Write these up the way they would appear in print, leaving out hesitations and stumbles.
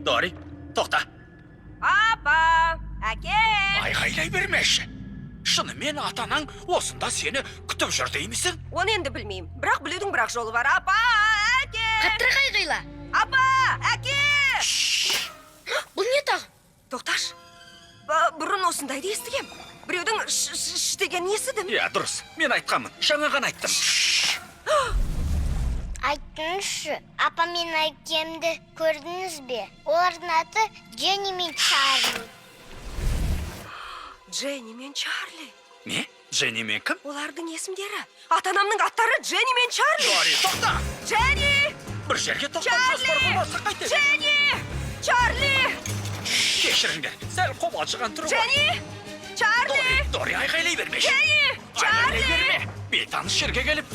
Дори, тоқта. Апа, әке! Айғайлай бермеші. Шынымен атанаң осында сені күтіп жүр деймісің? Оны енді білмеймін. Бірақ білудің бірақ жолы бар. Апа, әке! Қаттырақ айғайла. Апа, әке! Бұл не тағы? Тоқташ. Бұрын осындайды естігем. Біреудің ш дегенін естідім. Иә, дұрыс. Мен айтқанмын. Жаңа ғана айттым. Айтыңызшы, апа мен әкемді көрдіңіз бе? Олардың аты Дженни мен Чарли. Дженни мен Чарли. Не? Дженни мен кім? Олардың есімдері. Ата-анамның аттары Дженни мен Чарли. Дори, тоқта! Дженни! Бір жерге тоқтап жоспар Чарли! болмаса қайтеді. Дженни! Чарли! Кешіріңдер, сәл қобалжыған түрі бар. Дженни! Чарли! Дори айғайлай бермеші. Дженни! Айғайлай Чарли! берме. Бейтаныс жерге келіп,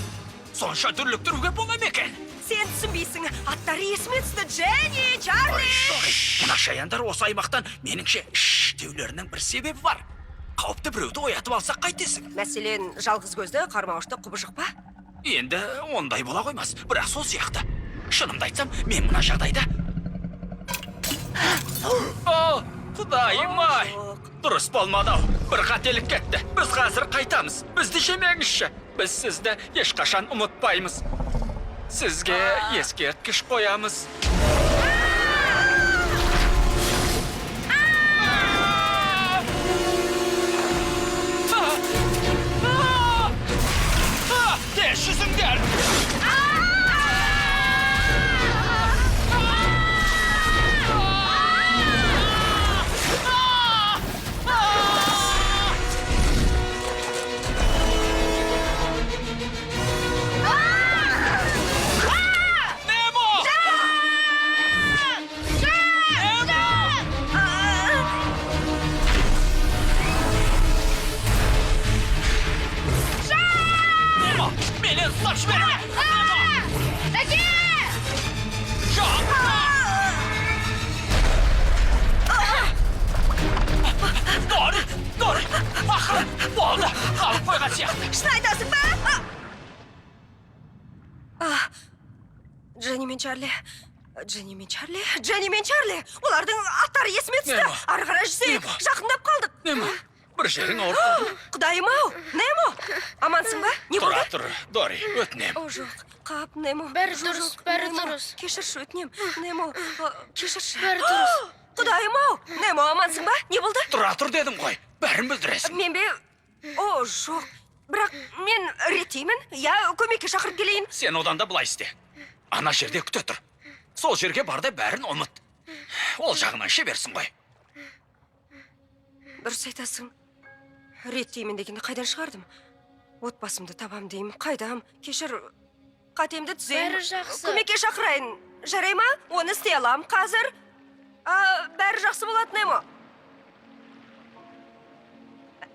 сонша дүрліктіруге бола ма екен? Сен түсінбейсің. Аттары есіме түсті. Дженни! Чарли! Дори, мына шаяндар осы аймақтан меніңше деулерінің бір себебі бар. Қауіпті біреуді оятып алсақ қайтесің? Мәселен, жалғыз көзді, қармауышты құбыжық па? Енді ондай бола қоймас, бірақ сол сияқты. Шынымды айтсам, мен мына жағдайда... О, құдайым-ай! Дұрыс болмады-ау. Бір қателік кетті. Біз қазір қайтамыз. Бізді жемеңізші. Біз сізді ешқашан ұмытпаймыз. Сізге ескерткіш қоямыз. Тез жүзіңдер! Meni ıslak verme! Әке! Дори! Ақыры, болды! Қалып қойған сияқты. Шын айтасың ба? Дженни мен Чарли. Дженни мен Чарли. Дженни мен Чарли. Олардың аттары есіме түсті. Немо? Ары қарай жүрсек, Немо? жақындап қалдық. Немо, бір жерің ауырды. Құдайым-ау, Немо? Амансың ба? Не болды? Тұра тұр, Дори, өтінем. О, жоқ. Қап, Немо. Бәрі Жоқ, дұрыс, жоқ, бәрі Немо. дұрыс. Кешірші, өтінем. Немо, кешірші. Бәрі дұрыс. Құдайым-ау, Немо, амансың ба? Не болды? Тұра тұр дедім ғой, бәрін білдіресің. Мен бе? О, жоқ. Бірақ мен реттеймін. Я көмекке шақырып келейін. Сен одан да былай істе. Ана жерде күте тұр. Сол жерге барды бәрін ұмыт. Ол жағынан шеберсің ғой. Дұрыс айтасың. Реттеймін дегенді қайдан шығардым? Отбасымды табам деймін. Қайдам? Кешір, қатемді түзеймін. Бәрі жақсы. Көмекке шақырайын. Жарай ма? Оны істей алам қазір. Бәрі жақсы болады, Немо.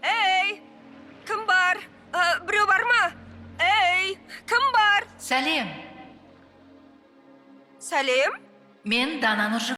Эй, кім бар? Біреу бар ма? Эй, кім бар? Сәлем, Сәлем. мен Дана Нұржігіт.